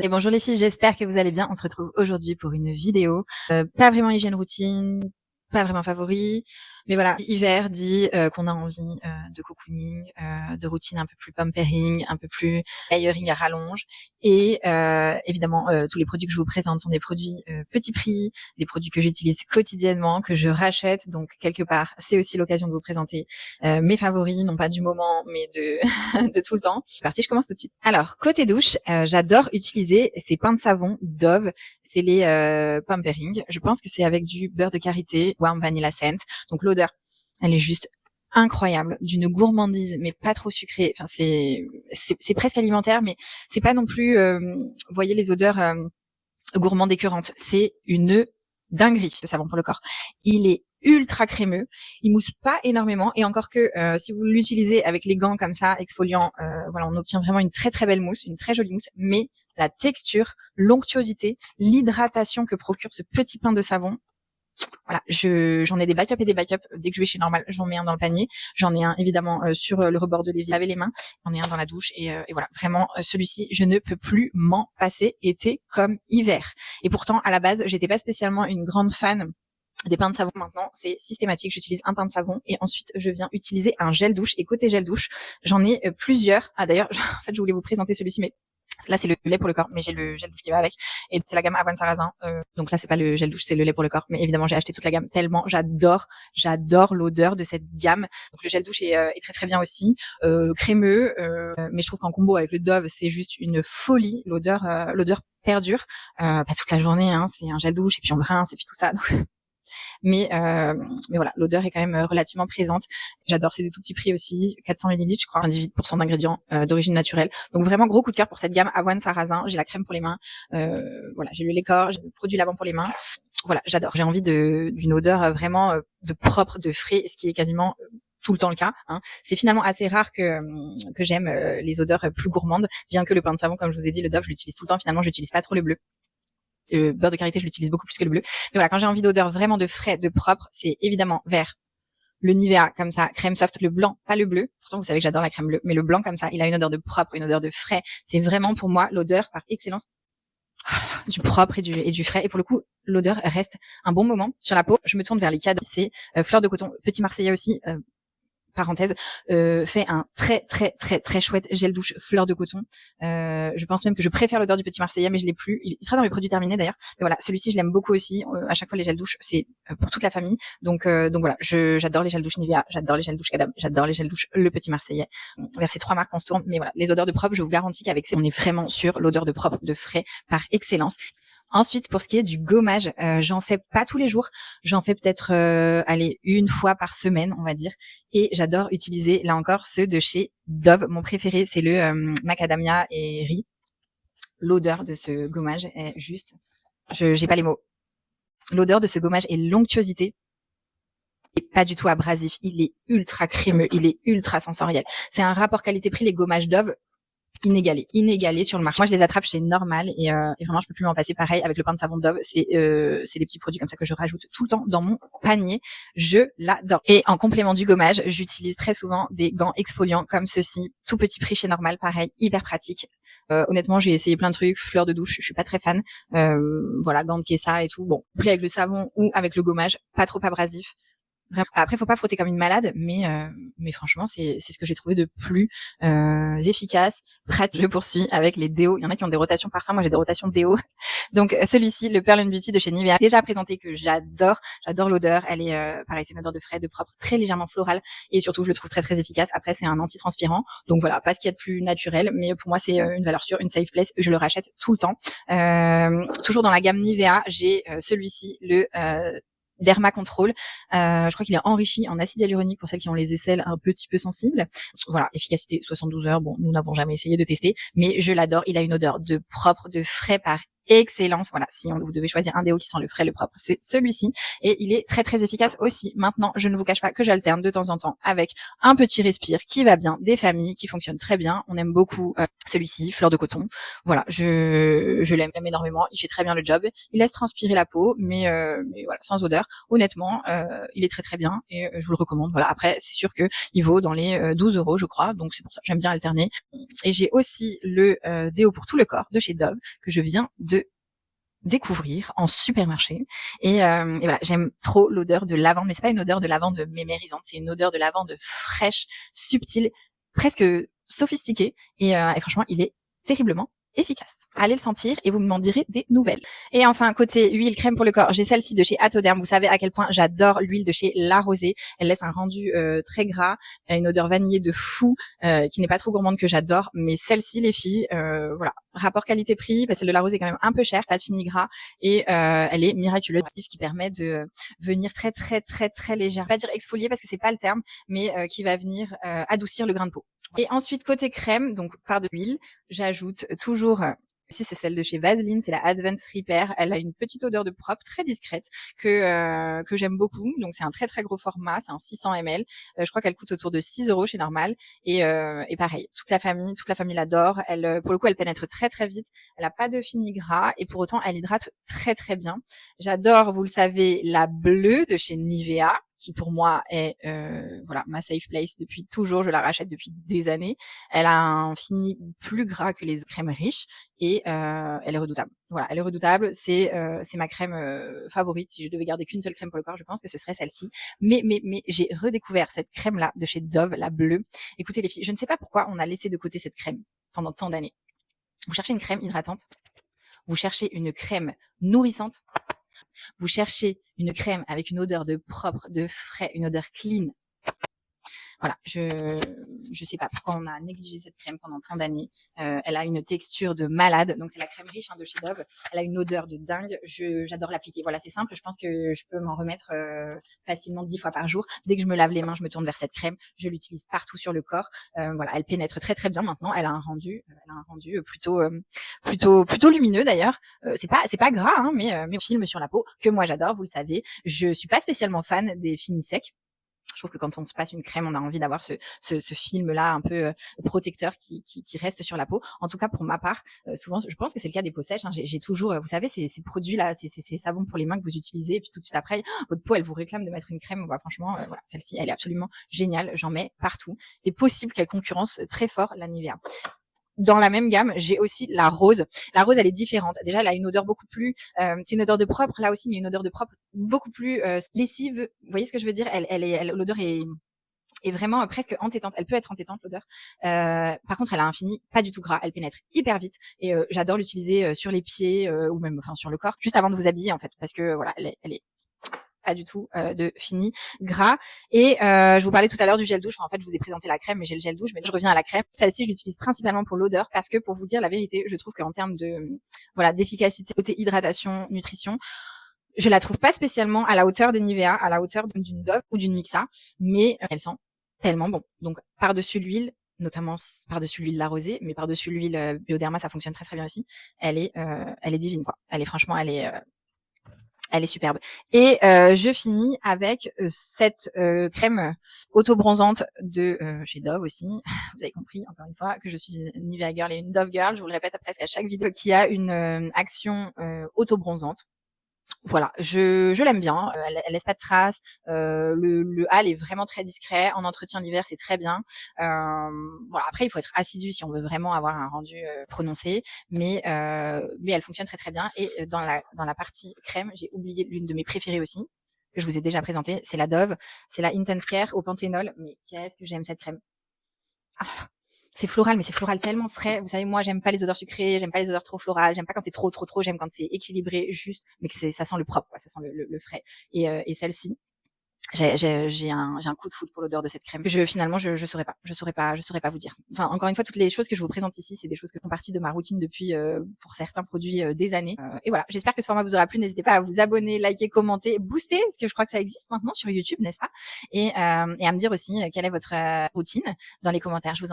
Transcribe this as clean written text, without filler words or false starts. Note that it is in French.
Et bonjour les filles, j'espère que vous allez bien. On se retrouve aujourd'hui pour une vidéo. Pas vraiment hygiène routine, pas vraiment favori, mais voilà, hiver dit qu'on a envie de cocooning, de routine un peu plus pampering, un peu plus layering à rallonge. Et évidemment, tous les produits que je vous présente sont des produits petit prix, des produits que j'utilise quotidiennement, que je rachète. Donc quelque part, c'est aussi l'occasion de vous présenter mes favoris, non pas du moment, mais de de tout le temps. C'est parti, je commence tout de suite. Alors, côté douche, j'adore utiliser ces pains de savon Dove. C'est les pampering. Je pense que c'est avec du beurre de karité, warm vanilla scent. Donc l'odeur, elle est juste incroyable, d'une gourmandise, mais pas trop sucrée. Enfin, c'est presque alimentaire, mais c'est pas non plus, vous voyez, les odeurs gourmandes écœurantes. C'est une dinguerie de savon pour le corps. Il est ultra crémeux, il mousse pas énormément, et encore que si vous l'utilisez avec les gants comme ça, exfoliants, voilà, on obtient vraiment une très très belle mousse, une très jolie mousse, mais la texture, l'onctuosité, l'hydratation que procure ce petit pain de savon, voilà, j'en ai des backups et des backups. Dès que je vais chez Normal, j'en mets un dans le panier. J'en ai un évidemment sur le rebord de l'évier, laver les mains. J'en ai un dans la douche et voilà, vraiment celui-ci, je ne peux plus m'en passer, été comme hiver. Et pourtant, à la base, j'étais pas spécialement une grande fan des pains de savon. Maintenant, c'est systématique. J'utilise un pain de savon et ensuite je viens utiliser un gel douche. Et côté gel douche, j'en ai plusieurs. Ah d'ailleurs, en fait, je voulais vous présenter celui-ci, mais là, c'est le lait pour le corps, mais j'ai le gel douche qui va avec. Et c'est la gamme Avoine Sarrasin. Donc là, c'est pas le gel douche, c'est le lait pour le corps. Mais évidemment, j'ai acheté toute la gamme tellement j'adore l'odeur de cette gamme. Donc le gel douche est très très bien aussi, crémeux. Mais je trouve qu'en combo avec le Dove, c'est juste une folie. L'odeur perdure. Pas toute la journée, hein. C'est un gel douche et puis on rince et puis tout ça. Donc mais voilà, l'odeur est quand même relativement présente. J'adore, c'est des tout petits prix aussi, 400 ml, je crois, 18% d'ingrédients d'origine naturelle. Donc vraiment gros coup de cœur pour cette gamme Avoine Sarrasin. J'ai la crème pour les mains, voilà, j'ai le lait corps, j'ai le produit lavant pour les mains. Voilà, j'adore. J'ai envie d'une odeur vraiment de propre, de frais, ce qui est quasiment tout le temps le cas, hein. C'est finalement assez rare que j'aime les odeurs plus gourmandes, bien que le pain de savon, comme je vous ai dit, le Dove, je l'utilise tout le temps. Finalement, j'utilise pas trop le bleu. Le beurre de karité, je l'utilise beaucoup plus que le bleu. Mais voilà, quand j'ai envie d'odeur vraiment de frais, de propre, c'est évidemment vers le Nivea, comme ça, crème soft, le blanc, pas le bleu. Pourtant, vous savez que j'adore la crème bleue, mais le blanc, comme ça, il a une odeur de propre, une odeur de frais. C'est vraiment, pour moi, l'odeur par excellence du propre et du frais. Et pour le coup, l'odeur reste un bon moment sur la peau. Je me tourne vers les cadres. C'est fleur de coton, petit marseillais aussi, parenthèse, fait un très très très très chouette gel douche fleur de coton. Je pense même que je préfère l'odeur du petit marseillais, mais je l'ai plus. Il sera dans mes produits terminés d'ailleurs. Mais voilà, celui-ci je l'aime beaucoup aussi. À chaque fois les gels douche, c'est pour toute la famille. Donc voilà, j'adore les gels douche Nivea, j'adore les gels douche Cadam, j'adore les gels douche le petit marseillais. Vers ces trois marques on se tourne. Mais voilà, les odeurs de propre, je vous garantis qu'avec ça, on est vraiment sur l'odeur de propre, de frais par excellence. Ensuite, pour ce qui est du gommage, j'en fais pas tous les jours. J'en fais peut-être, allez, une fois par semaine, on va dire. Et j'adore utiliser, là encore, ceux de chez Dove. Mon préféré, c'est le macadamia et riz. L'odeur de ce gommage est juste, j'ai pas les mots. L'odeur de ce gommage et l'onctuosité est pas du tout abrasif. Il est ultra crémeux, il est ultra sensoriel. C'est un rapport qualité-prix, les gommages Dove, inégalé sur le marché. Moi, je les attrape chez Normal et vraiment, je peux plus m'en passer. Pareil avec le pain de savon Dove, c'est les petits produits comme ça que je rajoute tout le temps dans mon panier. Je l'adore. Et en complément du gommage, j'utilise très souvent des gants exfoliants comme ceci, tout petit prix chez Normal, pareil, hyper pratique. Honnêtement, j'ai essayé plein de trucs, fleurs de douche, je suis pas très fan. Voilà, gants de Kessa et tout. Bon, plus avec le savon ou avec le gommage, pas trop abrasif. Après, faut pas frotter comme une malade, mais franchement, c'est ce que j'ai trouvé de plus efficace, pratique. Je poursuis avec les déos. Il y en a qui ont des rotations parfums, moi j'ai des rotations déos. Donc celui-ci, le Pearl Beauty de chez Nivea, déjà présenté, que j'adore l'odeur. Elle est pareil, c'est une odeur de frais, de propre, très légèrement florale, et surtout je le trouve très très efficace. Après, c'est un anti-transpirant, donc voilà, pas ce qu'il y a de plus naturel, mais pour moi c'est une valeur sûre, une safe place. Je le rachète tout le temps. Toujours dans la gamme Nivea, j'ai celui-ci, le Derma Control. Je crois qu'il est enrichi en acide hyaluronique pour celles qui ont les aisselles un petit peu sensibles. Voilà, efficacité 72 heures. Bon, nous n'avons jamais essayé de tester, mais je l'adore. Il a une odeur de propre, de frais par excellence. Voilà, si vous devez choisir un déo qui sent le frais, le propre, c'est celui-ci. Et il est très très efficace aussi. Maintenant, je ne vous cache pas que j'alterne de temps en temps avec un petit respire qui va bien, des familles qui fonctionnent très bien. On aime beaucoup celui-ci, fleur de coton. Voilà, je l'aime énormément. Il fait très bien le job. Il laisse transpirer la peau, mais voilà, sans odeur. Honnêtement, il est très très bien et je vous le recommande. Voilà. Après, c'est sûr que il vaut dans les 12 euros, je crois. Donc c'est pour ça que j'aime bien alterner. Et j'ai aussi le déo pour tout le corps de chez Dove que je viens de découvrir en supermarché et voilà, j'aime trop l'odeur de lavande, mais c'est pas une odeur de lavande mémérisante, c'est une odeur de lavande fraîche, subtile, presque sophistiquée et franchement il est terriblement efficace. Allez le sentir et vous m'en direz des nouvelles. Et enfin, côté huile crème pour le corps, j'ai celle-ci de chez Atoderm. Vous savez à quel point j'adore l'huile de chez La Rosée. Elle laisse un rendu très gras, une odeur vanillée de fou, qui n'est pas trop gourmande, que j'adore. Mais celle-ci, les filles, voilà, rapport qualité-prix, celle de La Rosée est quand même un peu chère, pas de fini gras, et elle est miraculeuse, qui permet de venir très très très très légère. Pas dire exfolier parce que c'est pas le terme, mais qui va venir adoucir le grain de peau. Et ensuite, côté crème, donc par de l'huile, j'ajoute toujours, ici c'est celle de chez Vaseline, c'est la Advanced Repair. Elle a une petite odeur de propre très discrète que j'aime beaucoup. Donc c'est un très très gros format, c'est un 600 ml. Je crois qu'elle coûte autour de 6 euros chez Normal. Et pareil, toute la famille l'adore. Elle, pour le coup, elle pénètre très très vite. Elle a pas de fini gras et pour autant elle hydrate très très bien. J'adore, vous le savez, la bleue de chez Nivea, qui pour moi est voilà, ma safe place depuis toujours. Je la rachète depuis des années. Elle a un fini plus gras que les crèmes riches et elle est redoutable. Voilà, elle est redoutable. C'est ma crème favorite. Si je devais garder qu'une seule crème pour le corps, je pense que ce serait celle-ci. Mais j'ai redécouvert cette crème là de chez Dove, la bleue. Écoutez les filles, je ne sais pas pourquoi on a laissé de côté cette crème pendant tant d'années. Vous cherchez une crème hydratante, vous cherchez une crème nourrissante, vous cherchez une crème avec une odeur de propre, de frais, une odeur clean. Voilà, je sais pas pourquoi on a négligé cette crème pendant tant d'années. Elle a une texture de malade, donc c'est la crème riche de chez Dove. Elle a une odeur de dingue. J'adore l'appliquer. Voilà, c'est simple. Je pense que je peux m'en remettre facilement 10 fois par jour. Dès que je me lave les mains, je me tourne vers cette crème. Je l'utilise partout sur le corps. Voilà, elle pénètre très très bien maintenant. Elle a un rendu plutôt lumineux d'ailleurs. C'est pas gras, hein, mais film sur la peau que moi j'adore. Vous le savez. Je suis pas spécialement fan des finis secs. Je trouve que quand on se passe une crème, on a envie d'avoir ce film-là un peu protecteur qui reste sur la peau. En tout cas, pour ma part, souvent, je pense que c'est le cas des peaux sèches. Hein, j'ai toujours, vous savez, ces produits-là, ces savons pour les mains que vous utilisez, et puis tout de suite après, votre peau, elle vous réclame de mettre une crème. Bah, franchement, voilà, celle-ci, elle est absolument géniale. J'en mets partout. Il est possible qu'elle concurrence très fort la Nivea. Dans la même gamme, j'ai aussi la rose. La rose, elle est différente. Déjà, elle a une odeur beaucoup plus, c'est une odeur de propre là aussi, mais une odeur de propre beaucoup plus lessive. Vous voyez ce que je veux dire? L'odeur est vraiment presque entêtante. Elle peut être entêtante, l'odeur. Par contre, elle a un fini pas du tout gras. Elle pénètre hyper vite et j'adore l'utiliser sur les pieds ou même enfin sur le corps, juste avant de vous habiller en fait, parce que voilà, elle est pas du tout de fini gras. Et je vous parlais tout à l'heure du gel douche. Enfin, en fait, je vous ai présenté la crème, mais j'ai le gel douche. Mais je reviens à la crème. Celle-ci, je l'utilise principalement pour l'odeur parce que, pour vous dire la vérité, je trouve qu'en termes de voilà d'efficacité côté hydratation, nutrition, je la trouve pas spécialement à la hauteur des Nivea, à la hauteur d'une Dove ou d'une Mixa, mais elle sent tellement bon. Donc par-dessus l'huile, notamment par-dessus l'huile La Rosée, mais par-dessus l'huile Bioderma, ça fonctionne très très bien aussi. Elle est divine quoi. Elle est superbe. Et je finis avec cette crème auto-bronzante de chez Dove aussi. Vous avez compris, encore une fois, que je suis une Nivea Girl et une Dove Girl. Je vous le répète presque à chaque vidéo, qui a une action auto-bronzante. Voilà, je l'aime bien. Elle laisse pas de traces. Le hâle est vraiment très discret. En entretien l'hiver, c'est très bien. Voilà. Après, il faut être assidu si on veut vraiment avoir un rendu prononcé, mais elle fonctionne très très bien. Et dans la partie crème, j'ai oublié l'une de mes préférées aussi, que je vous ai déjà présentée. C'est la Dove. C'est la Intense Care au panthénol. Mais qu'est-ce que j'aime cette crème. Ah là là. C'est floral, mais c'est floral tellement frais. Vous savez, moi, j'aime pas les odeurs sucrées, j'aime pas les odeurs trop florales, j'aime pas quand c'est trop, j'aime quand c'est équilibré, juste, mais que ça sent le propre, quoi, ça sent le frais. Et celle-ci, j'ai un coup de foudre pour l'odeur de cette crème. Finalement, je saurais pas vous dire. Enfin, encore une fois, toutes les choses que je vous présente ici, c'est des choses qui font partie de ma routine depuis, pour certains produits, des années. Et voilà. J'espère que ce format vous aura plu. N'hésitez pas à vous abonner, liker, commenter, booster, parce que je crois que ça existe maintenant sur YouTube, n'est-ce pas? Et à me dire aussi quelle est votre routine dans les commentaires. Je vous en